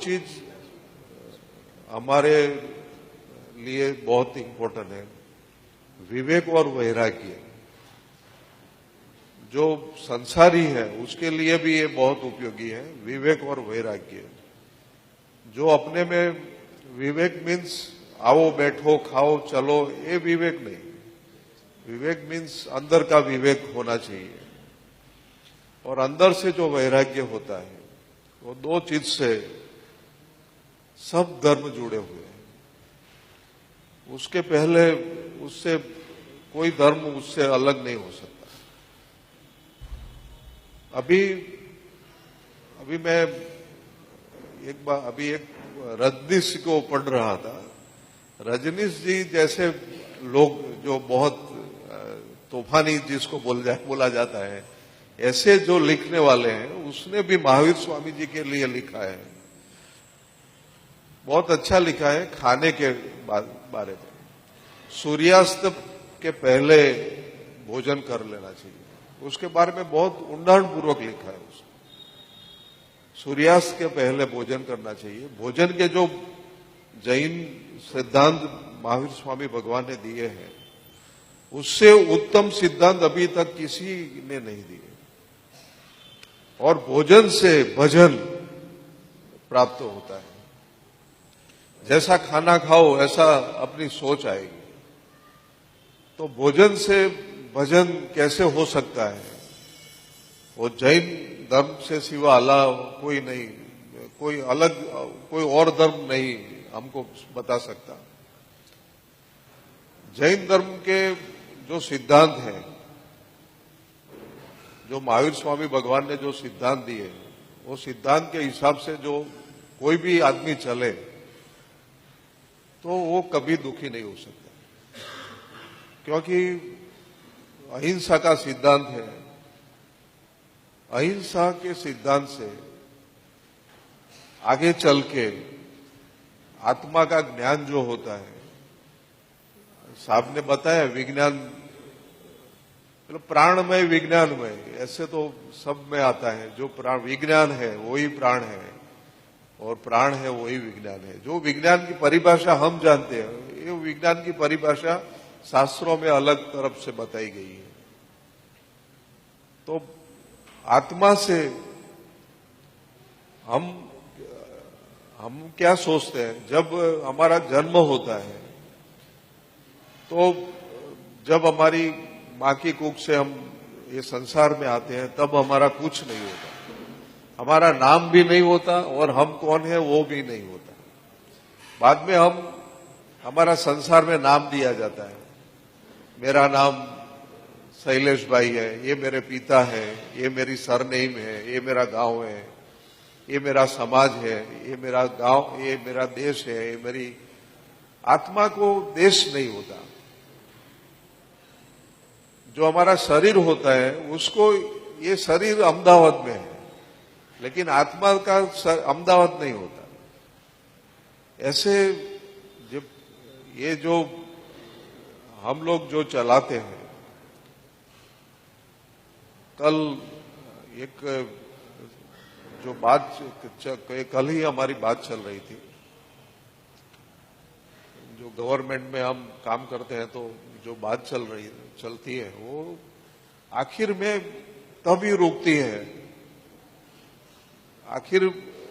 चीज हमारे लिए बहुत इंपॉर्टेंट है, विवेक और वैराग्य। जो संसारी है उसके लिए भी ये बहुत उपयोगी है, विवेक और वैराग्य। जो अपने में विवेक मीन्स आओ बैठो खाओ चलो, ये विवेक नहीं। विवेक मीन्स अंदर का विवेक होना चाहिए, और अंदर से जो वैराग्य होता है वो दो चीज से सब धर्म जुड़े हुए हैं। उसके पहले उससे कोई धर्म उससे अलग नहीं हो सकता। अभी मैं एक रजनीश को पढ़ रहा था। रजनीश जी जैसे लोग जो बहुत तूफानी जिसको बोला जाता है, ऐसे जो लिखने वाले हैं, उसने भी महावीर स्वामी जी के लिए लिखा है। बहुत अच्छा लिखा है खाने के बारे में। सूर्यास्त के पहले भोजन कर लेना चाहिए, उसके बारे में बहुत ऊंडाणपूर्वक लिखा है उसने। सूर्यास्त के पहले भोजन करना चाहिए। भोजन के जो जैन सिद्धांत महावीर स्वामी भगवान ने दिए हैं, उससे उत्तम सिद्धांत अभी तक किसी ने नहीं दिए। और भोजन से भजन प्राप्त होता है। जैसा खाना खाओ ऐसा अपनी सोच आएगी। तो भोजन से भजन कैसे हो सकता है? वो जैन धर्म से सिवा अल्लाह कोई नहीं, कोई और धर्म नहीं हमको बता सकता। जैन धर्म के जो सिद्धांत हैं, जो महावीर स्वामी भगवान ने जो सिद्धांत दिए, वो सिद्धांत के हिसाब से जो कोई भी आदमी चले तो वो कभी दुखी नहीं हो सकता, क्योंकि अहिंसा का सिद्धांत है। अहिंसा के सिद्धांत से आगे चल के आत्मा का ज्ञान जो होता है, साहब ने बताया विज्ञान, प्राणमय विज्ञानमय, ऐसे तो सब में आता है। जो प्राण विज्ञान है वही प्राण है, और प्राण है वही विज्ञान है। जो विज्ञान की परिभाषा हम जानते हैं, ये विज्ञान की परिभाषा शास्त्रों में अलग तरफ से बताई गई है। तो आत्मा से हम क्या सोचते हैं? जब हमारा जन्म होता है, तो जब हमारी माँ की कुख से हम ये संसार में आते हैं, तब हमारा कुछ नहीं होता। हमारा नाम भी नहीं होता, और हम कौन है वो भी नहीं होता। बाद में हमारा संसार में नाम दिया जाता है। मेरा नाम शैलेश भाई है, ये मेरे पिता है, ये मेरी सरनेम है, ये मेरा गांव है, ये मेरा समाज है, ये मेरा गांव, ये मेरा देश है, ये मेरी आत्मा को देश नहीं होता। जो हमारा शरीर होता है उसको, ये शरीर अहमदाबाद में है, लेकिन आत्मा का अहमदाबाद नहीं होता। ऐसे जब ये जो हम लोग जो चलाते हैं, कल एक जो बात, कल ही हमारी बात चल रही थी। जो गवर्नमेंट में हम काम करते हैं, तो जो बात चलती है वो आखिर में तभी रुकती है। आखिर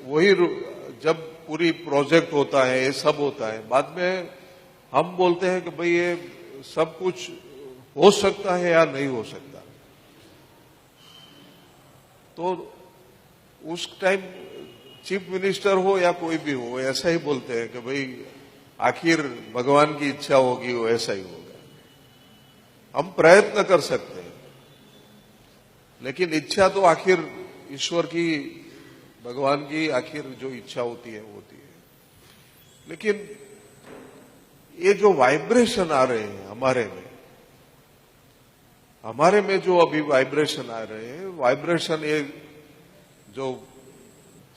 वही जब पूरी प्रोजेक्ट होता है, ये सब होता है, बाद में हम बोलते हैं कि भाई ये सब कुछ हो सकता है या नहीं हो सकता। तो उस टाइम चीफ मिनिस्टर हो या कोई भी हो, ऐसा ही बोलते हैं कि भाई आखिर भगवान की इच्छा होगी वो ऐसा ही होगा। हम प्रयत्न कर सकते हैं, लेकिन इच्छा तो आखिर ईश्वर की, भगवान की आखिर जो इच्छा होती है वो होती है। लेकिन ये जो वाइब्रेशन आ रहे हैं हमारे में जो अभी वाइब्रेशन आ रहे हैं, वाइब्रेशन ये जो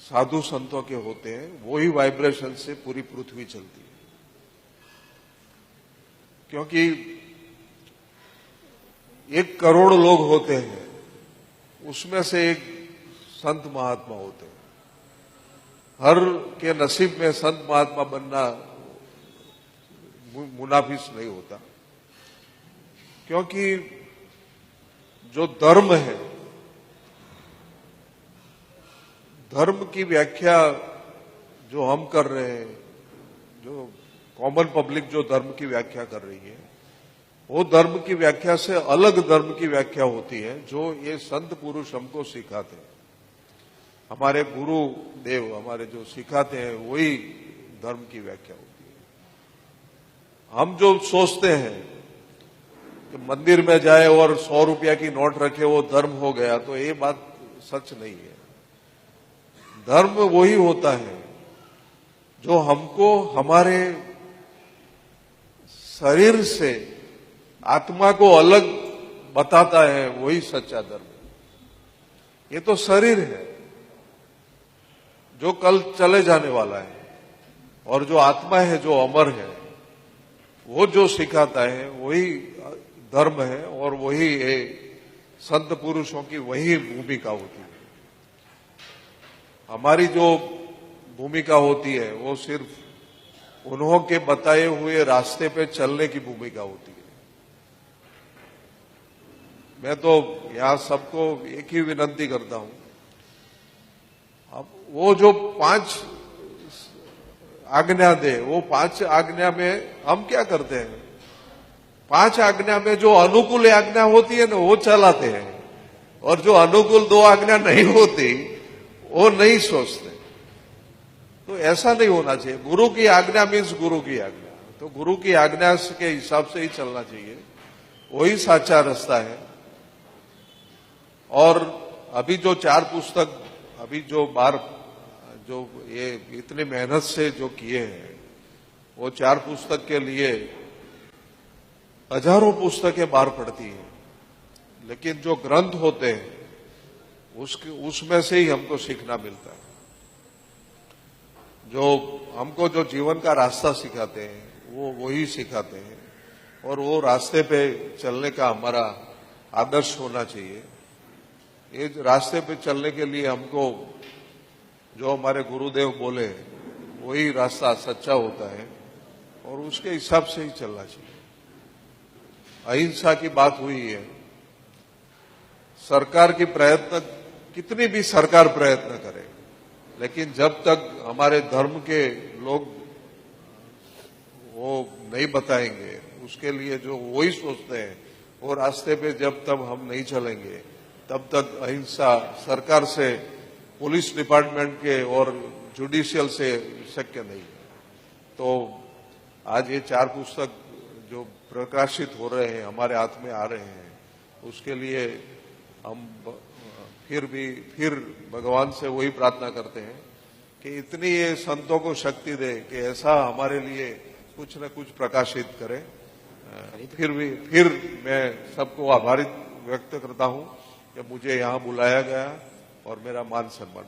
साधु संतों के होते हैं, वही वाइब्रेशन से पूरी पृथ्वी चलती है। क्योंकि 1 करोड़ लोग होते हैं, उसमें से एक संत महात्मा होते हैं। हर के नसीब में संत महात्मा बनना मुनाफिस नहीं होता, क्योंकि जो धर्म है, धर्म की व्याख्या जो हम कर रहे हैं, जो कॉमन पब्लिक जो धर्म की व्याख्या कर रही है, वो धर्म की व्याख्या से अलग धर्म की व्याख्या होती है जो ये संत पुरुष हमको सिखाते हैं। हमारे गुरु देव हमारे जो सिखाते हैं वही धर्म की व्याख्या होती है। हम जो सोचते हैं कि मंदिर में जाए और 100 रुपया की नोट रखे वो धर्म हो गया, तो ये बात सच नहीं है। धर्म वही होता है जो हमको हमारे शरीर से आत्मा को अलग बताता है, वही सच्चा धर्म है। ये तो शरीर है जो कल चले जाने वाला है, और जो आत्मा है जो अमर है, वो जो सिखाता है वही धर्म है, और वही संत पुरुषों की वही भूमिका होती है। हमारी जो भूमिका होती है वो सिर्फ उन्हों के बताए हुए रास्ते पे चलने की भूमिका होती है। मैं तो यहां सबको एक ही विनती करता हूं, अब वो जो 5 आज्ञा दे, वो 5 आज्ञा में हम क्या करते हैं? 5 आज्ञा में जो अनुकूल आज्ञा होती है ना वो चलाते हैं, और जो अनुकूल 2 आज्ञा नहीं होती वो नहीं सोचते। तो ऐसा नहीं होना चाहिए। गुरु की आज्ञा मीन्स गुरु की आज्ञा, तो गुरु की आज्ञा के हिसाब से ही चलना चाहिए, वही साचा रास्ता है। और अभी जो 4 पुस्तक अभी जो जो ये इतनी मेहनत से जो किए हैं, वो 4 पुस्तक के लिए हजारों पुस्तकें बाहर पड़ती हैं, लेकिन जो ग्रंथ होते हैं उसमें से ही हमको सीखना मिलता है। जो हमको जो जीवन का रास्ता सिखाते हैं वो वही सिखाते हैं, और वो रास्ते पे चलने का हमारा आदर्श होना चाहिए। ये रास्ते पे चलने के लिए हमको जो हमारे गुरुदेव बोले वही रास्ता सच्चा होता है, और उसके हिसाब से ही चलना चाहिए। अहिंसा की बात हुई है। सरकार की प्रयत्न, कितनी भी सरकार प्रयत्न करे, लेकिन जब तक हमारे धर्म के लोग वो नहीं बताएंगे, उसके लिए जो वही सोचते हैं वो रास्ते पे जब तक हम नहीं चलेंगे, तब तक अहिंसा सरकार से, पुलिस डिपार्टमेंट के और जुडिशियल से शक्य नहीं है। तो आज ये 4 पुस्तक जो प्रकाशित हो रहे हैं, हमारे हाथ में आ रहे हैं, उसके लिए हम फिर भगवान से वही प्रार्थना करते हैं कि इतनी ये संतों को शक्ति दे कि ऐसा हमारे लिए कुछ न कुछ प्रकाशित करे। फिर मैं सबको आभारी व्यक्त करता हूं कि मुझे यहाँ बुलाया गया और मेरा मान सम्मान।